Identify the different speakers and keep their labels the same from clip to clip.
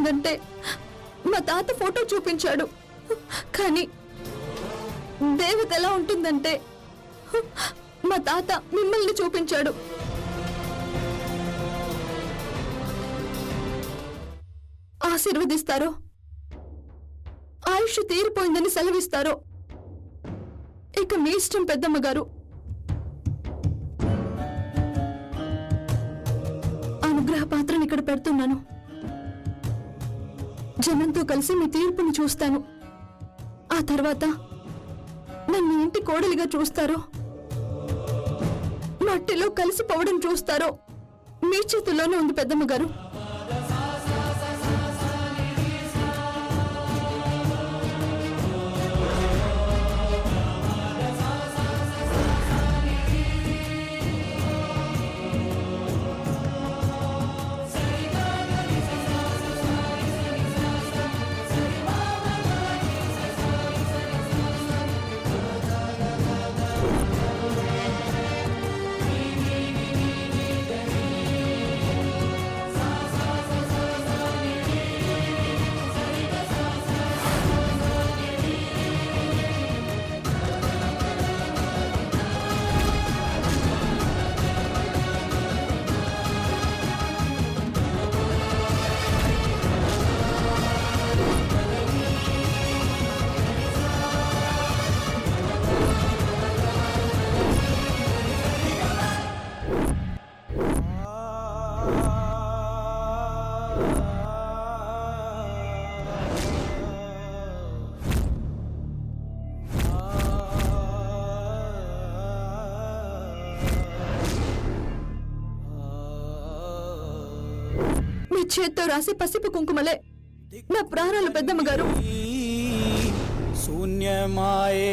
Speaker 1: ఉంటుందంటే మా తాత ఫోటో చూపించాడు. కానీ దేవత ఎలా ఉంటుందంటే మా తాత మిమ్మల్ని చూపించాడు. ఆశీర్వదిస్తారో, ఆయుష్ తీరిపోయిందని సెలవిస్తారో ఇక మీ ఇష్టం పెద్దమ్మ గారు. అనుగ్రహ పాత్రను ఇక్కడ పెడుతున్నాను. జనంతో కలిసి మీ తీర్పుని చూస్తాను. ఆ తర్వాత నన్ను ఇంటి కోడలిగా చూస్తారో, మట్టిలో కలిసిపోవడం చూస్తారో మీ చేతుల్లోనే ఉంది పెద్దమ్మ గారు. చేత్తో రాసి పసిపు కుంకుమలే నా ప్రాణాలు పెద్దమ్మ గారు.
Speaker 2: శూన్యమాయే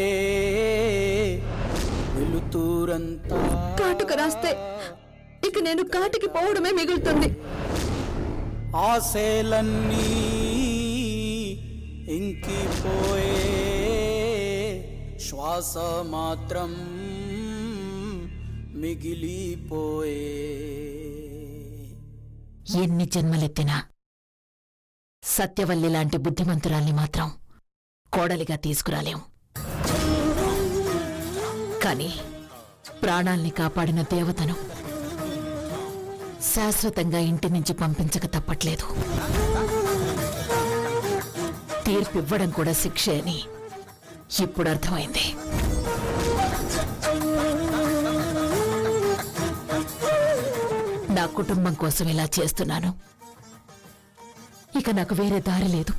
Speaker 1: కాటుక రాస్తే ఇక నేను కాటికి పోవడమే మిగులుతుంది.
Speaker 2: ఆశలన్నీ ఇంకిపోయే, శ్వాస మాత్రం మిగిలిపోయే.
Speaker 3: ఎన్ని జన్మలెత్తినా సత్యవల్లి లాంటి బుద్ధిమంతురాల్ని మాత్రం కోడలిగా తీసుకురాలేం. కాని ప్రాణాల్ని కాపాడిన దేవతను శాశ్వతంగా ఇంటి నుంచి పంపించక తప్పట్లేదు. తీర్పివ్వడం కూడా శిక్షే అని ఇప్పుడు అర్థమైంది. నా కుటుంబం కోసం ఇలా చేస్తున్నాను. ఇక నాకు వేరే దారి లేదు.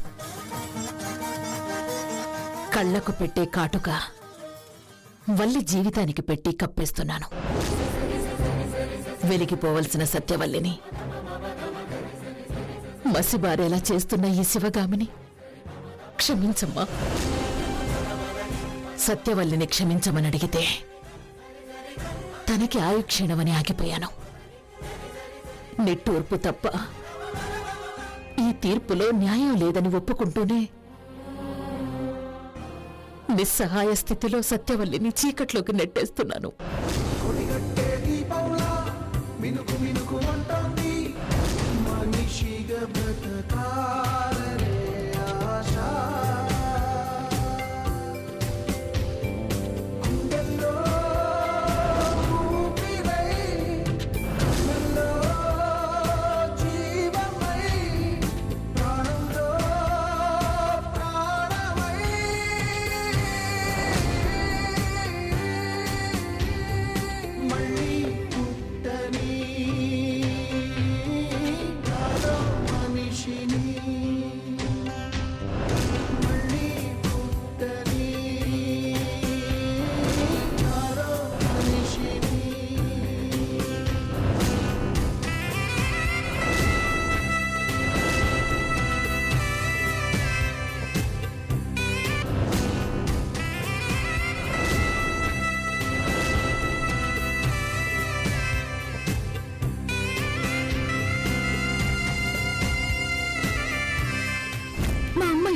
Speaker 3: కళ్లకు పెట్టే కాటుక వల్లి జీవితానికి పెట్టి కప్పేస్తున్నాను. వెలిగిపోవలసిన సత్యవల్లిని మసిబారేలా చేస్తున్న ఈ శివగామిని క్షమించమ్మా. సత్యవల్లిని క్షమించమని అడిగితే తనకి ఆయుక్షీణమని ఆగిపోయాను. నిట్టూర్పు తప్ప ఈ తీర్పులో న్యాయం లేదని ఒప్పుకుంటూనే నిస్సహాయ స్థితిలో సత్యవల్లిని చీకట్లోకి నెట్టేస్తున్నాను.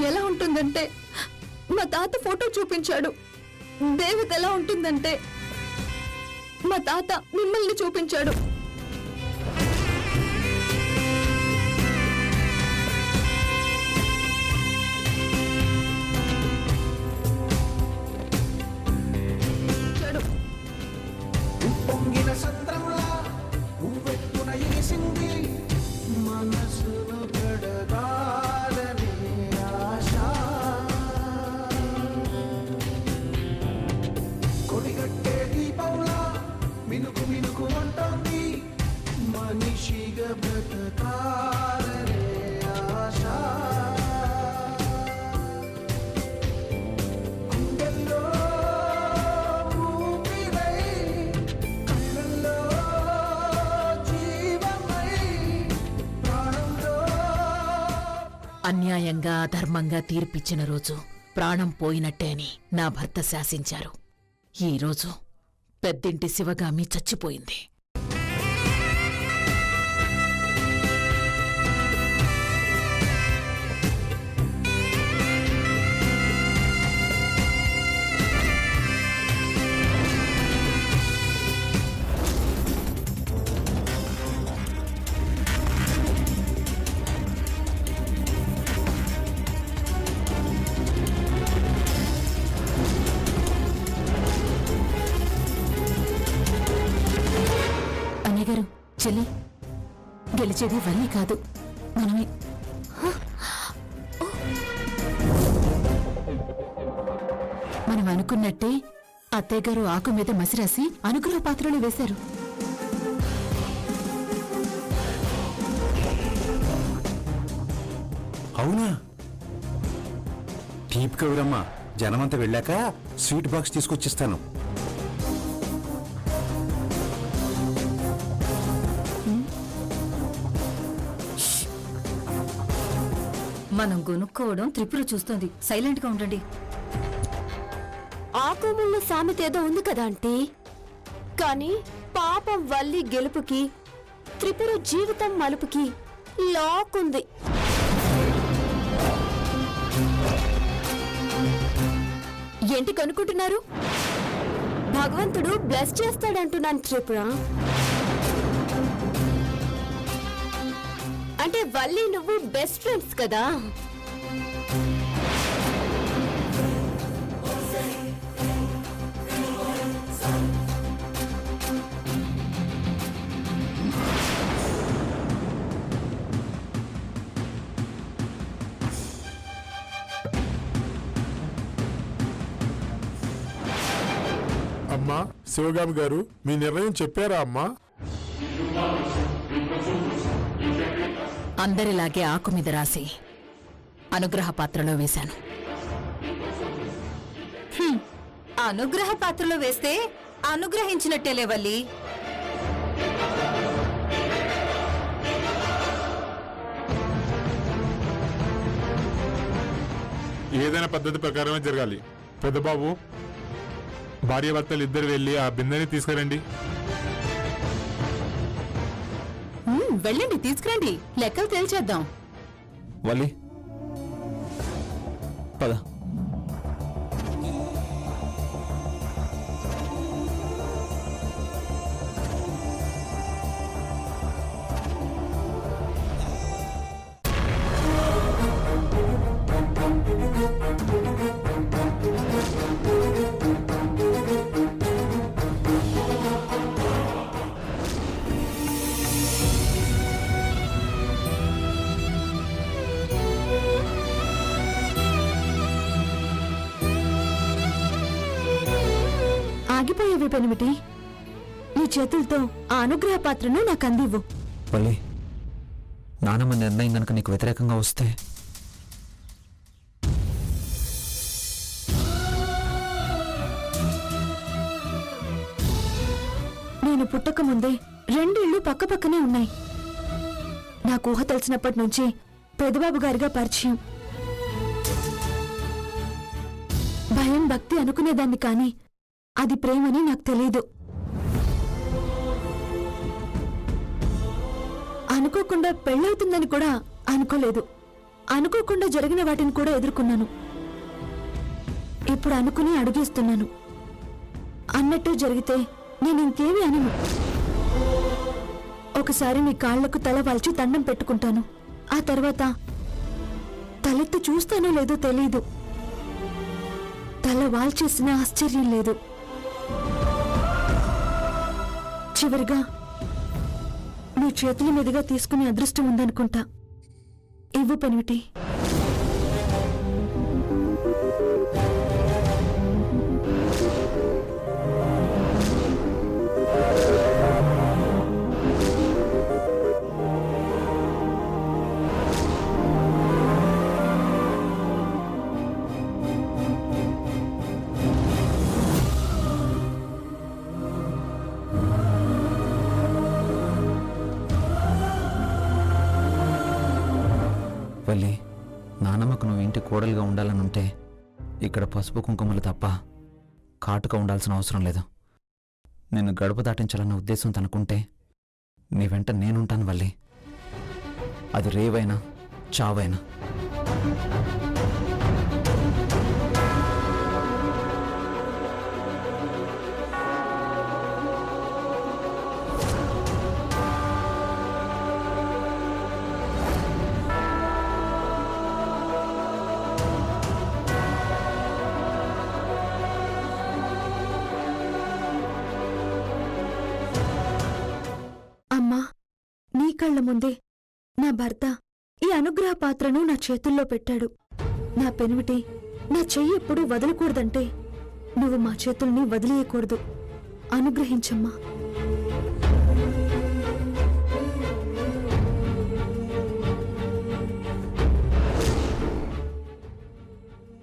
Speaker 1: ఎలా ఉంటుందంటే మా తాత ఫోటో చూపించాడు. దేవత ఎలా ఉంటుందంటే మా తాత మిమ్మల్ని చూపించాడు.
Speaker 3: అన్యాయంగా అధర్మంగా తీర్పిచ్చిన రోజు ప్రాణం పోయినట్టే అని నా భర్త శాసించారు. ఈరోజు పెద్దింటి శివగామి చచ్చిపోయింది.
Speaker 1: అన్నయ్యగారు, చెల్లి, గెలిచేది వల్లి కాదు, మనమే. మనం అనుకున్నట్టే అత్తయ్యగారు ఆకు మీద మసిరాసి అనుగ్రహ పాత్రలో వేశారు.
Speaker 4: అవునా? టీప్ కవిరమ్మ, జనమంతా వెళ్ళాక స్వీట్ బాక్స్ తీసుకొచ్చిస్తాను.
Speaker 1: మనం కొనుక్కోవడం త్రిపుర చూస్తుంది. సైలెంట్ గా ఉండండి. ఆకుముళ్ళ సామెత ఏదో ఉంది కదా ఆంటీ, కానీ పాపం వల్లి గెలుపుకి త్రిపుర జీవితం మలుపుకి లాక్ ఉంది. ఏంటి కనుక్కుంటున్నారు? భగవంతుడు బ్లెస్ చేస్తాడంటున్నాను త్రిపుర. అంటే వల్లి నువ్వు బెస్ట్ ఫ్రెండ్స్ కదా.
Speaker 5: అమ్మా శివగామి గారు, మీ నిర్ణయం చెప్పారా అమ్మా?
Speaker 3: అందరిలాగే ఆకు మీద రాసి అనుగ్రహ పాత్రలో వేశాను.
Speaker 1: అనుగ్రహ పాత్రలో వేస్తే అనుగ్రహించినట్టేలే వల్లి.
Speaker 5: ఏదైనా పద్ధతి ప్రకారమే జరగాలి. పెద్దబాబు, భార్యాభర్తలు ఇద్దరు వెళ్ళి ఆ బిందెని తీసుకురండి.
Speaker 1: వెళ్ళండి, తీసుకురండి, లెక్కలు తేల్చేద్దాం.
Speaker 6: వల్లి పద.
Speaker 1: ఆగిపోయేవి పెనిమిటి, నీ చేతులతో ఆ అనుగ్రహ పాత్రను నాకు అందివ్వు.
Speaker 6: వల్లి, నానమ్మ నిర్ణయం గనక నీకు వ్యతిరేకంగా వస్తే
Speaker 1: నేను పుట్టక ముందే రెండిళ్ళు పక్కపక్కనే ఉన్నాయి. నాకు ఊహ తెలిసినప్పటి నుంచి పెదబాబు గారిగా పరిచయం. భయం భక్తి అనుకునేదాన్ని, కానీ అది ప్రేమని నాకు తెలీదు. అనుకోకుండా పెళ్ళవుతుందని కూడా అనుకోలేదు. అనుకోకుండా జరిగిన వాటిని కూడా ఎదుర్కొన్నాను. ఇప్పుడు అనుకుని అడుగేస్తున్నాను. అన్నట్టు జరిగితే నేను ఇంకేమీ అనను. ఒకసారి మీ కాళ్లకు తల వాల్చి దండం పెట్టుకుంటాను. ఆ తర్వాత తలెత్తి చూస్తానో లేదో తెలీదు. తల వాల్చేసిన ఆశ్చర్యం లేదు. చివరిగా నీ చేతుల మీదుగా తీసుకునే అదృష్టం ఉందనుకుంటా. ఇవ్వు పెనిమిటి.
Speaker 6: వల్లి, నానమ్మకు నువ్వు ఇంటి కోడలుగా ఉండాలనుంటే ఇక్కడ పసుపు కుంకుమలు తప్ప కాటుక ఉండాల్సిన అవసరం లేదు. నిన్ను గడుపు దాటించాలన్న ఉద్దేశం తనకుంటే నీ వెంట నేనుంటాను వల్లి. అది రేవైనా చావైనా.
Speaker 1: అమ్మా, నీ కళ్ళ ముందే నా భర్త ఈ అనుగ్రహ పాత్రను నా చేతుల్లో పెట్టాడు. నా పెనిమిటి నా చెయ్యి ఎప్పుడూ వదలకూడదంటే నువ్వు మా చేతుల్ని వదిలేయకూడదు. అనుగ్రహించమ్మా.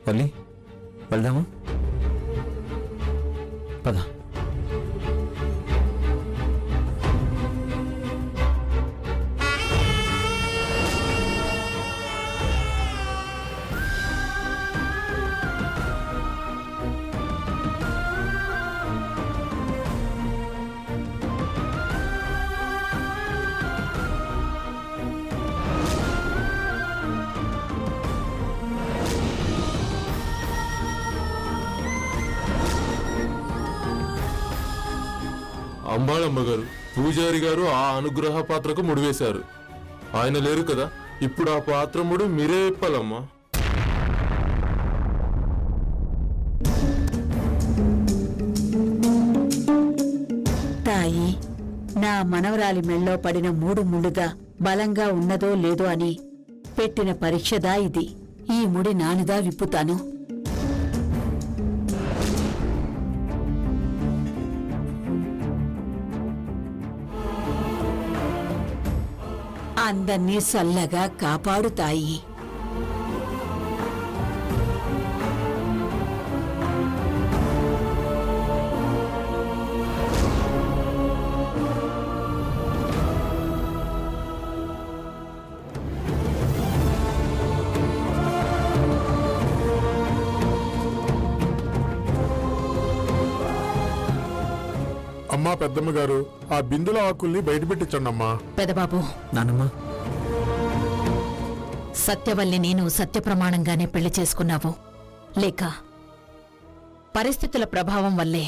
Speaker 6: వల్లి, వెళ్దామా? పద.
Speaker 7: అంబాళమ్మ గారు, పూజారి గారు ఆ అనుగ్రహ పాత్రకు ముడివేశారు. ఆయన లేరు కదా, ఇప్పుడు ఆ పాత్ర ముడి మీరే ఇప్పాలమ్మా.
Speaker 8: తాయి, నా మనవరాలి మెళ్ళో పడిన 3 ముళ్ళుగా బలంగా ఉన్నదో లేదో అని పెట్టిన పరీక్షదా ఇది. ఈ ముడి నానిదా విప్పుతాను. అందర్నీ సల్లగా కాపాడుతాయి.
Speaker 5: అమ్మా పెద్దమ్మ గారు, ఆ బిందుల ఆకుల్ని బయట పెట్టించండి అమ్మా.
Speaker 3: పెదబాబు,
Speaker 6: నానమ్మ,
Speaker 3: సత్యవల్లి నేను సత్యప్రమాణంగానే పెళ్లి చేసుకున్నావు, లేక పరిస్థితుల ప్రభావం వల్లే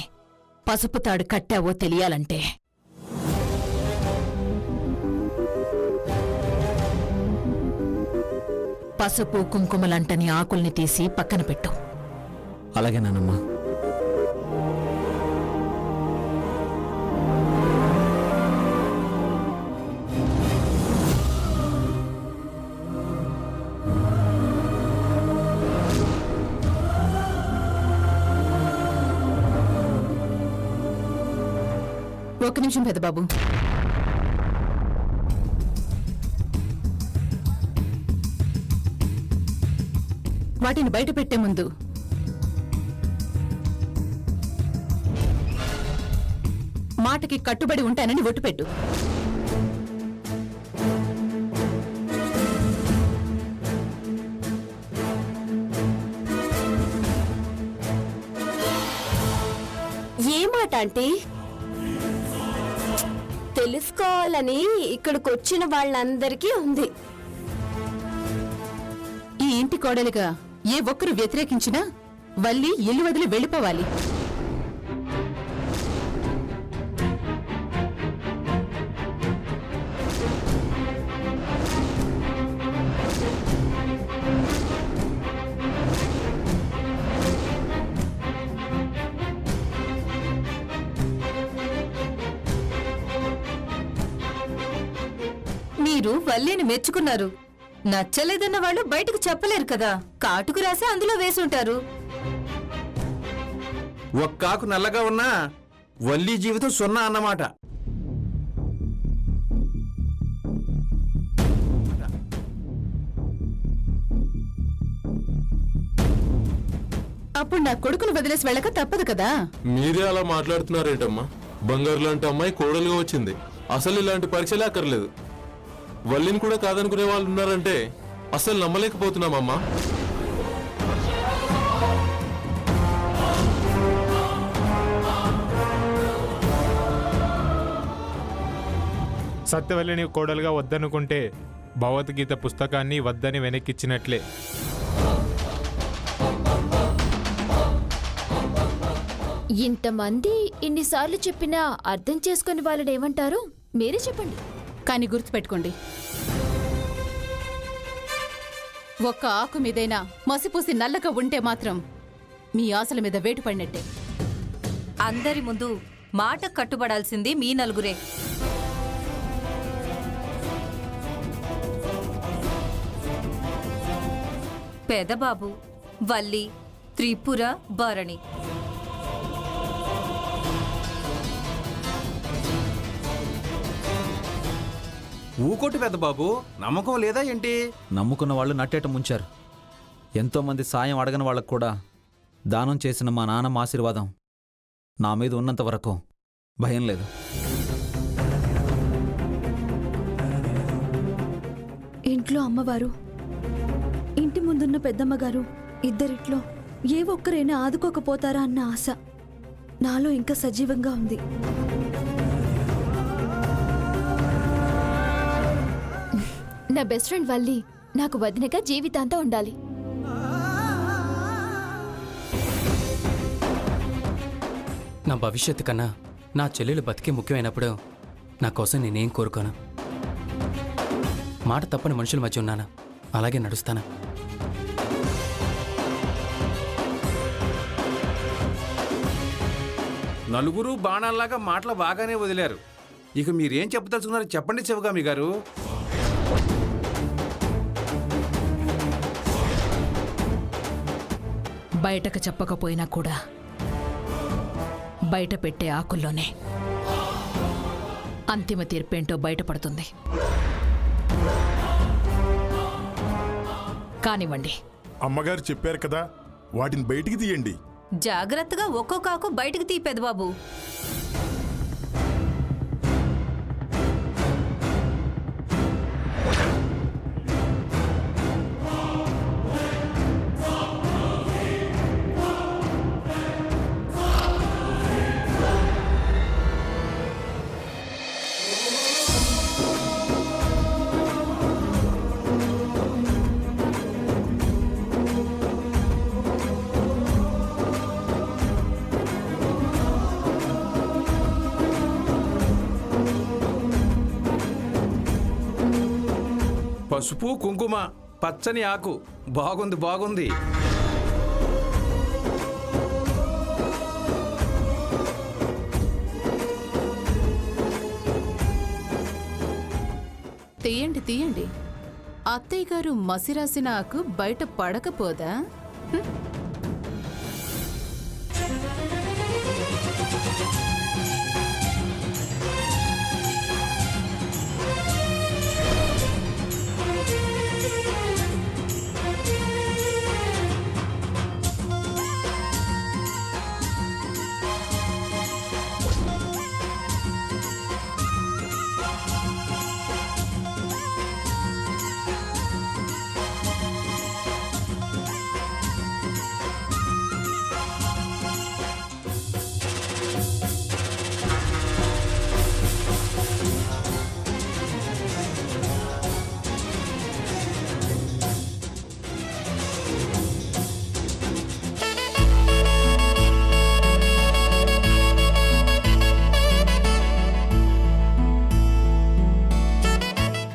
Speaker 3: పసుపు తాడు కట్టావో తెలియాలంటే పసుపు కుంకుమలంటని ఆకుల్ని తీసి పక్కన పెట్టు.
Speaker 6: అలాగే నానమ్మ.
Speaker 3: ఒక్క నిమిషం పెదబాబు. వాటిని బయట పెట్టే ముందు మాటకి కట్టుబడి ఉంటానని ఒట్టు పెట్టు.
Speaker 1: ఏ మాట ఆంటీ? తెలుసుకోవాలని ఇక్కడికొచ్చిన వాళ్ళందరికీ ఉంది.
Speaker 3: ఈ ఇంటి కోడలిగా ఏ ఒక్కరు వ్యతిరేకించినా వల్లి ఇల్లు వదిలి వెళ్ళిపోవాలి.
Speaker 1: మీరు వల్లిని మెచ్చుకున్నారు. నచ్చలేదన్న వాళ్ళు బయటకు చెప్పలేరు కదా. కాటుకు రాసి అందులో వేసుంటారు.
Speaker 4: ఒక్కాకు నల్లగా ఉన్నా వల్లి జీవితం 0 అన్నమాట.
Speaker 3: అప్పుడు నా కొడుకును వదిలేసి వెళ్ళక తప్పదు కదా.
Speaker 7: మీరే అలా మాట్లాడుతున్నారేంటమ్మా? బంగారు లాంటి అమ్మాయి కోడలుగా వచ్చింది. అసలు ఇలాంటి పరీక్షలే అక్కర్లేదు. వల్లిని కూడా కాదనుకునే వాళ్ళు ఉన్నారంటే అసలు నమ్మలేకపోతున్నామమ్మా.
Speaker 5: సత్యవల్లిని కోడలుగా వద్దనుకుంటే భగవద్గీత పుస్తకాన్ని వద్దని వెనక్కిచ్చినట్లే.
Speaker 9: ఇంతమంది ఇన్నిసార్లు చెప్పినా అర్థం చేసుకుని వాళ్ళని ఏమంటారు మీరే చెప్పండి.
Speaker 3: కానీ గుర్తుపెట్టుకోండి, ఒక్క ఆకు మీదైనా మసిపూసి నల్లగా ఉంటే మాత్రం మీ ఆశల మీద వేటు పడినట్టే.
Speaker 10: అందరి ముందు మాట కట్టుబడాల్సింది మీ నలుగురే. పెదబాబు, వల్లి, త్రిపుర, భరణి.
Speaker 4: ఊకొట్టు పెద్ద బాబు, నమ్మకం లేదా ఏంటి?
Speaker 6: నమ్ముకున్న వాళ్ళు నట్టేట ముంచారు. ఎంతోమంది సాయం అడగని వాళ్ళకు కూడా దానం చేసిన మా నాన్నమ్మ ఆశీర్వాదం నా మీద ఉన్నంత వరకు భయం లేదు.
Speaker 1: ఇంట్లో అమ్మవారు, ఇంటి ముందున్న పెద్దమ్మగారు, ఇద్దరిట్లో ఏ ఒక్కరైనా ఆదుకోకపోతారా అన్న ఆశ నాలో ఇంకా సజీవంగా ఉంది.
Speaker 9: నా బెస్ట్ ఫ్రెండ్ వల్లి నాకు వదినగా జీవితాంతం ఉండాలి.
Speaker 2: నా భవిష్యత్తు కన్నా నా చెల్లెలు బతికే ముఖ్యమైనప్పుడు నా కోసం నేనేం కోరుకోను. మాట తప్పని మనుషుల మధ్య ఉన్నానా, అలాగే నడుస్తానా.
Speaker 4: నలుగురు బాణాల్లాగా మాటలు బాగానే వదిలారు. ఇక మీరేం చెప్పదలుచుకున్నారు చెప్పండి శివగామి గారు.
Speaker 8: బయటకు చెప్పకపోయినా కూడా బయట పెట్టే ఆకుల్లోనే అంతిమ తీర్పేంటో బయటపడుతుంది. కానివ్వండి.
Speaker 5: అమ్మగారు చెప్పారు కదా, వాటిని బయటికి తీయండి.
Speaker 10: జాగ్రత్తగా ఒక్కొక్క ఆకు బయటికి తీ పెదబాబు.
Speaker 4: పసుపు కుంకుమ, పచ్చని ఆకు, బాగుంది బాగుంది.
Speaker 3: తీయండి తీయండి. అత్తయ్య గారు మసిరాసిన ఆకు బయట పడకపోదా?